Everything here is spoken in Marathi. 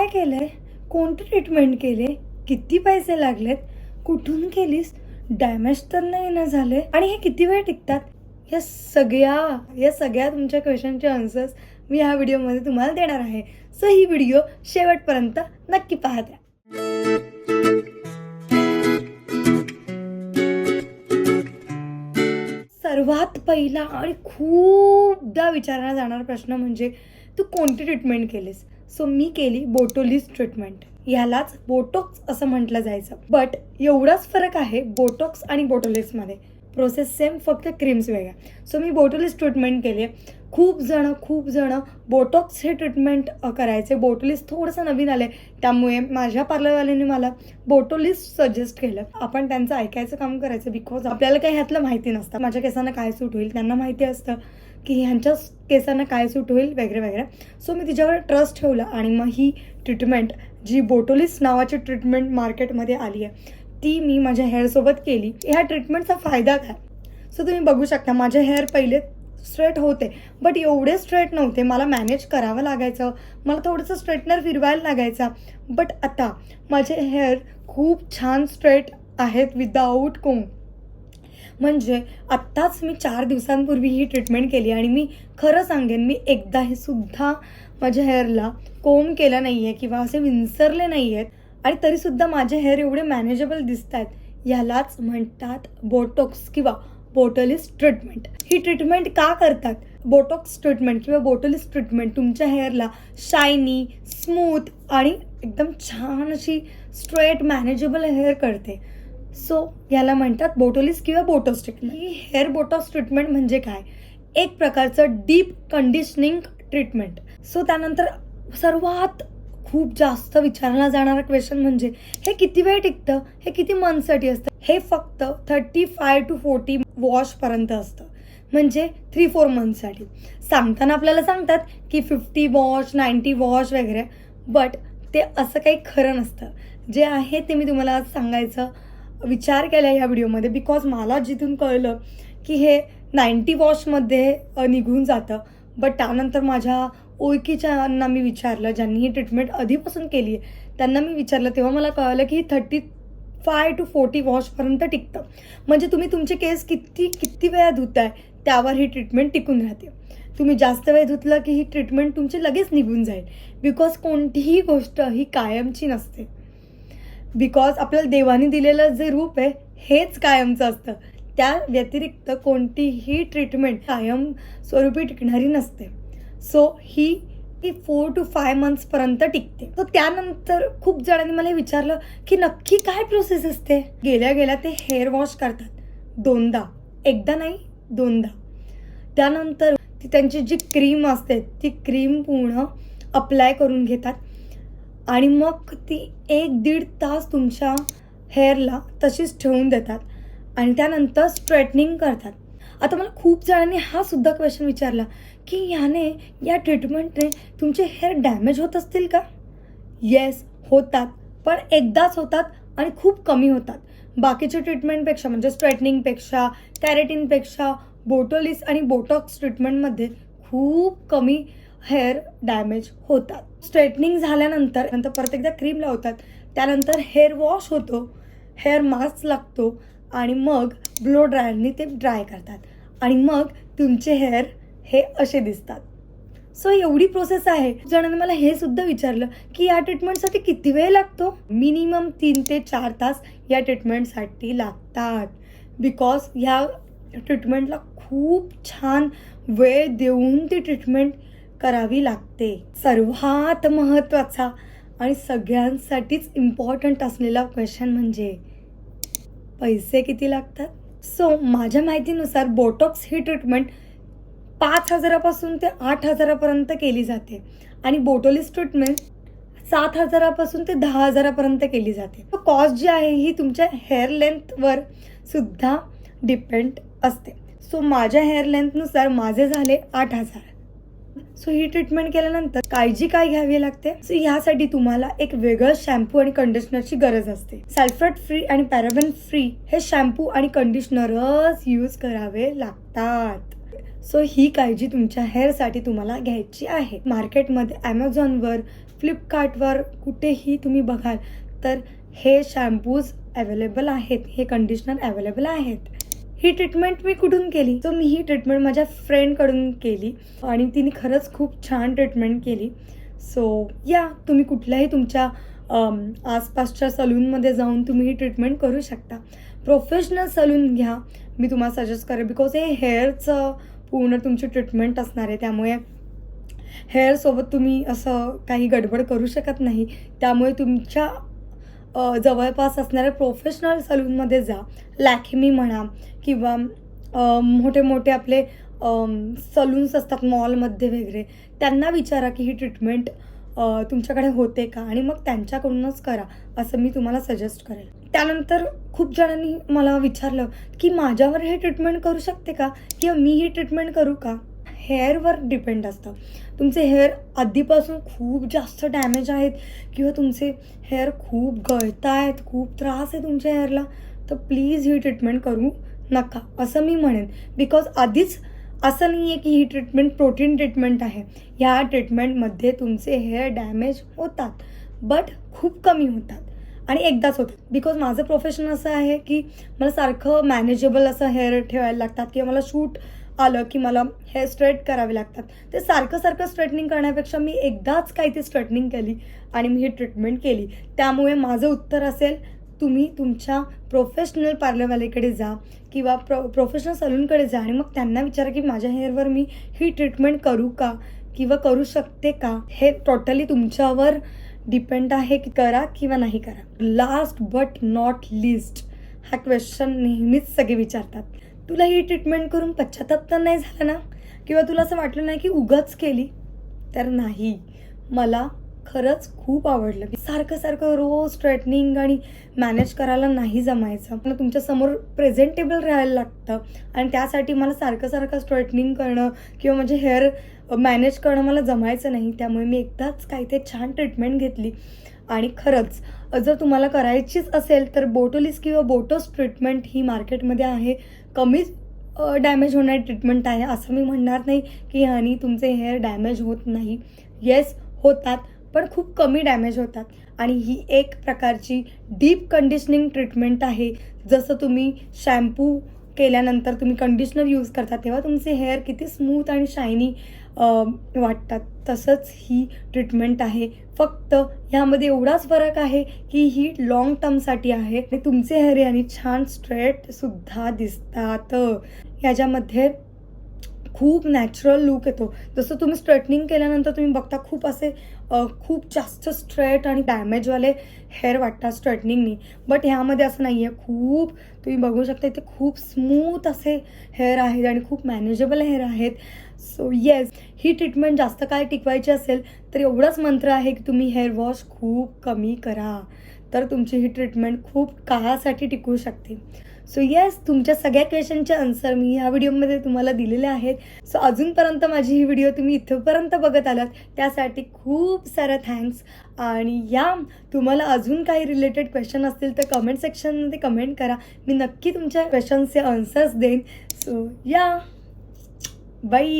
काय केलंय, कोणते ट्रीटमेंट केले, किती पैसे लागलेत, कुठून केलीस, डॅमेज तर नाही ना झाले आणि हे किती वेळ टिकतात, या सगळ्या तुमच्या क्वेश्चनचे आन्सर्स मी ह्या व्हिडिओमध्ये तुम्हाला देणार आहे. सो ही व्हिडिओ शेवटपर्यंत नक्की पाहत राहा. सर्वात पहिला आणि खूपदा विचारला जाणारा प्रश्न म्हणजे तू कोणती ट्रीटमेंट केलीस. सो मी केली बोटोलिस ट्रीटमेंट. यालाच बोटॉक्स असं म्हटलं जायचं. बट एवढाच फरक आहे बोटॉक्स आणि बोटोलिसमध्ये. प्रोसेस सेम, फक्त क्रीम्स वेगळ्या. सो मी बोटोलिस ट्रीटमेंट केली. खूप जण बोटॉक्स हे ट्रीटमेंट करायचे. बोटोलिस थोडंसं नवीन आलं आहे, त्यामुळे माझ्या पार्लरवाल्यांनी मला बोटोलिस सजेस्ट केलं. आपण त्यांचं ऐकायचं काम करायचं, बिकॉज आपल्याला काही ह्यातलं माहिती नसतं. माझ्या केसांना काय सूट होईल, त्यांना माहिती असतं की ह्यांच्या केसांना काय सूट होईल वगैरे. सो मी तिच्यावर ट्रस्ट ठेवला आणि मग ही ट्रीटमेंट, जी बोटोलिस नावाची ट्रीटमेंट मार्केटमध्ये आली आहे, ती मी माझ्या हेअरसोबत केली. ह्या ट्रीटमेंटचा फायदा काय, सो तुम्ही बघू शकता माझे हेअर पहिले स्ट्रेट होते, बट एवढे स्ट्रेट नव्हते. मला मॅनेज करावं लागायचं, मला थोडंसं स्ट्रेटनर फिरवायला लागायचा. बट आता माझे हेअर खूप छान स्ट्रेट आहेत विदाऊट कोंब. म्हणजे आत्ताच मी 4 दिवसांपूर्वी ही ट्रीटमेंट केली आणि मी खरं सांगेन, मी एकदाही सुद्धा माझ्या हेअरला कोंब केला नाही आहे किंवा असे विंचरले नाही आहेत आणि तरीसुद्धा माझे हेअर एवढे मॅनेजेबल दिसत आहेत. ह्यालाच म्हणतात बोटॉक्स किंवा बोटोलिस ट्रीटमेंट. ही ट्रीटमेंट का करतात? बोटॉक्स ट्रीटमेंट किंवा बोटोलिस ट्रीटमेंट तुमच्या हेअरला शायनी, स्मूथ आणि एकदम छान अशी स्ट्रेट मॅनेजेबल हेअर करते. सो याला म्हणतात बोटोलिस किंवा बोटॉक्स ट्रीटमेंट. ही हेअर बोटॉक्स ट्रीटमेंट म्हणजे काय? एक प्रकारचं डीप कंडिशनिंग ट्रीटमेंट. सो त्यानंतर सर्वात खूप जास्त विचारला जाणारा क्वेश्चन म्हणजे हे किती वेळ टिकतं, हे किती मंथसाठी असतं. हे फक्त 35 to 40 वॉशपर्यंत असतं, म्हणजे 3-4 मंथसाठी. सांगताना आपल्याला सांगतात की 50 वॉश, 90 वॉश वगैरे, बट ते असं काही खरं नसतं. जे आहे ते मी तुम्हाला आज सांगायचं विचार केला ह्या व्हिडिओमध्ये, बिकॉज मला जिथून कळलं की हे 90 वॉशमध्ये निघून जातं. बट त्यानंतर माझ्या ओळखीच्यांना मी विचारलं, ज्यांनी ही ट्रीटमेंट आधीपासून केली आहे त्यांना मी विचारलं, तेव्हा मला कळलं की 35 to 40 वॉशपर्यंत टिकतं. म्हणजे तुम्ही तुमचे केस किती वेळा धुताय त्यावर ही ट्रीटमेंट टिकून राहते. तुम्ही जास्त वेळ धुतलं की ही ट्रीटमेंट तुमची लगेच निघून जाईल, बिकॉज कोणतीही गोष्ट ही कायमची नसते. बिकॉज आपल्याला देवाने दिलेलं जे रूप आहे हेच कायमचं असतं. त्या व्यतिरिक्त कोणतीही ट्रीटमेंट कायम स्वरूपी टिकणारी नसते. सो ही 4 to 5 मंथ्सपर्यंत टिकते. तर त्यानंतर खूप जणांनी मला विचारलं की नक्की काय प्रोसेस असते. गेल्या ते हेअर वॉश करतात 2दा, एकदा नाही 2दा. त्यानंतर ती त्यांची जी क्रीम असते ती क्रीम पूर्ण अप्लाय करून घेतात आणि मग ती 1-1.5 तास तुमच्या हेअरला तशीच ठेवून देतात आणि त्यानंतर स्ट्रेटनिंग करतात. आता मला खूप जणांनी हा सुद्धा क्वेश्चन विचारला की या ट्रीटमेंटने तुमचे हेअर डॅमेज होत असतील का? येस, होतात, पण एकदाच होतात आणि खूप कमी होतात. बाकीच्या ट्रीटमेंटपेक्षा, म्हणजे स्ट्रेटनिंगपेक्षा, कॅरेटिनपेक्षा बोटोलिस आणि बोटॉक्स ट्रीटमेंटमध्ये खूप कमी हेअर डॅमेज होतात. स्ट्रेटनिंग झाल्यानंतर परत एकदा क्रीम लावतात, त्यानंतर हेअर वॉश होतो, हेअर मास्क लागतो आणि मग ब्लो ड्रायरनी ते ड्राय करतात आणि मग तुमचे हेअर हे असे दिसतात. सो एवढी प्रोसेस आहे. जणांनी मला हे सुद्धा विचारलं की या ट्रीटमेंटसाठी किती वेळ लागतो. मिनिमम 3 ते 4 तास या ट्रीटमेंटसाठी लागतात, बिकॉज ह्या ट्रीटमेंटला खूप छान वेळ देऊन ती ट्रीटमेंट करावी लागते. सर्वात महत्त्वाचा आणि सगळ्यांसाठीच इम्पॉर्टंट असलेला क्वेश्चन म्हणजे पैसे किती लागतात. सो माझ्या माहितीनुसार बोटॉक्स ही ट्रीटमेंट 5,000 पासून ते 8,000 पर्यंत केली जाते आणि बोटोलिस ट्रीटमेंट 7,000 पासून ते 10,000 पर्यंत केली जाते. कॉस्ट जी आहे ही तुमच्या हेअर लेंथवर सुद्धा डिपेंड असते. सो माझ्या हेअर लेंथनुसार माझे झाले 8,000. सो ही ट्रीटमेंट केल्यानंतर काळजी काय घ्यावी लागते. सो ह्यासाठी तुम्हाला एक वेगळं शॅम्पू आणि कंडिशनरची गरज असते. सल्फेट फ्री आणि पॅराबेन फ्री हे शॅम्पू आणि कंडिशनरच यूज करावे लागतात. सो ही काळजी तुमच्या हेअरसाठी तुम्हाला घ्यायची आहे. मार्केटमध्ये ॲमेझॉनवर फ्लिपकार्टवर कुठेही तुम्ही बघाल तर हे शॅम्पूज अवेलेबल आहेत, हे कंडिशनर अवेलेबल आहेत. ही ट्रीटमेंट मी कुठून केली? सो मी ही ट्रीटमेंट माझ्या फ्रेंडकडून केली आणि तिने खरंच खूप छान ट्रीटमेंट केली. सो या तुम्ही कुठल्याही तुमच्या आसपासच्या सलूनमध्ये जाऊन तुम्ही ही ट्रीटमेंट करू शकता. प्रोफेशनल सलून घ्या, मी तुम्हाला सजेस्ट करेन, बिकॉज हे हेअरचं पूर्ण तुमची ट्रीटमेंट असणार आहे. त्यामुळे हेअरसोबत तुम्ही असं काही गडबड करू शकत नाही. त्यामुळे तुमच्या जवळपास असणाऱ्या प्रोफेशनल सलूनमध्ये जा. लॅक्मे म्हणा किंवा मोठे मोठे आपले सलून्स असतात मॉलमध्ये वगैरे, त्यांना विचारा की ही ट्रीटमेंट तुमच्याकडे होते का, आणि मग त्यांच्याकडूनच करा, असं मी तुम्हाला सजेस्ट करेल. त्यानंतर खूप जणांनी मला विचारलं की माझ्यावर हे ट्रीटमेंट करू शकते का, किंवा मी ही ट्रीटमेंट करू का? हेअरवर डिपेंड असतं. तुमचे हेअर आधीपासून खूप जास्त डॅमेज आहेत किंवा तुमचे हेअर खूप गळत आहेत, खूप त्रास आहे तुमच्या हेअरला, तर प्लीज ही ट्रीटमेंट करू नका असं मी म्हणेन. बिकॉज आधीच असं नाही आहे की ही ट्रीटमेंट प्रोटीन ट्रीटमेंट आहे. ह्या ट्रीटमेंटमध्ये तुमचे हेअर डॅमेज होतात, बट खूप कमी होतात आणि एकदाच होतात. बिकॉज माझं प्रोफेशन असं आहे की मला सारखं मॅनेजेबल असं हेअर ठेवायला लागतात, किंवा मला शूट आलं की मला हेअर स्ट्रेट करावे लागतात. ते सारखं स्ट्रेटनिंग करण्यापेक्षा मी एकदाच काही ती स्ट्रेटनिंग केली आणि मी ही ट्रीटमेंट केली. त्यामुळे माझं उत्तर असेल, तुम्ही तुमच्या प्रोफेशनल पार्लरवालीकडे जा किंवा प्रोफेशनल सलूनकडे जा आणि मग त्यांना विचारा की माझ्या हेअरवर मी ही ट्रीटमेंट करू का किंवा करू शकते का. हे टोटली तुमच्यावर डिपेंड आहे की करा किंवा नाही करा. लास्ट बट नॉट लिस्ट हा क्वेश्चन नेहमीच सगळे विचारतात, तुला ही ट्रीटमेंट करून पश्चाताप तर नाही झाला ना, किंवा तुला असं वाटलं नाही की उगाच केली? तर नाही, मला खरंच खूप आवडलं. सारखं रोज स्ट्रेटनिंग आणि मॅनेज करायला नाही जमायचं. मला तुमच्यासमोर प्रेझेंटेबल राहायला लागतं आणि त्यासाठी मला सारखं स्ट्रेटनिंग करणं किंवा म्हणजे हेअर मॅनेज करणं मला जमायचं नाही. त्यामुळे मी एकदाच काही ते छान ट्रीटमेंट घेतली आणि खरंच जर तुम्हाला करायचीच असेल तर बोटोलिस किंवा बोटोस ट्रीटमेंट ही मार्केटमध्ये आहे. कमीच डॅमेज होणारी ट्रीटमेंट आहे. असं मी म्हणणार नाही की ह्यानी तुमचे हेअर डॅमेज होत नाही. येस होतात, पण खूप कमी डॅमेज होतात. आणि ही एक प्रकारची डीप कंडिशनिंग ट्रीटमेंट आहे. जसं तुम्ही शॅम्पू केल्यानंतर तुम्ही कंडिशनर यूज करता तेव्हा तुमचे हेअर किती स्मूथ आणि शायनी वाटतात, तसंच ही ट्रीटमेंट आहे. फक्त ह्यामध्ये एवढाच फरक आहे की ही लॉंग टर्मसाठी आहे आणि तुमचे हेअर याने छान स्ट्रेटसुद्धा दिसतात. ह्याच्यामध्ये खूप नॅचरल लुक येतो. जसं तुम्ही स्ट्रेटनिंग केल्यानंतर तुम्ही बघता खूप जास्त स्ट्रेट आणि डॅमेजवाले हेअर वाटतात स्ट्रेटनिंगनी, बट ह्यामध्ये असं नाही आहे. खूप तुम्ही बघू शकता इथे खूप स्मूथ असे हेअर आहेत आणि खूप मॅनेजेबल हेअर आहेत. सो येस, ही ट्रीटमेंट जास्त काळ टिकवायची असेल तर एवढंच मंत्र आहे की तुम्ही हेअर वॉश खूप कमी करा, तर तुमची ही ट्रीटमेंट खूप काळासाठी टिकू शकते. सो येस, तुमच्या सगळ्या क्वेश्चनचे आन्सर मी ह्या व्हिडिओमध्ये तुम्हाला दिलेले आहेत. सो अजूनपर्यंत माझी ही व्हिडिओ तुम्ही इथंपर्यंत बघत आलात त्यासाठी खूप सारं थँक्स. आणि या तुम्हाला अजून काही रिलेटेड क्वेश्चन असतील तर कमेंट सेक्शनमध्ये कमेंट करा, मी नक्की तुमच्या क्वेश्चनचे आन्सर्स देईन. सो या बाय.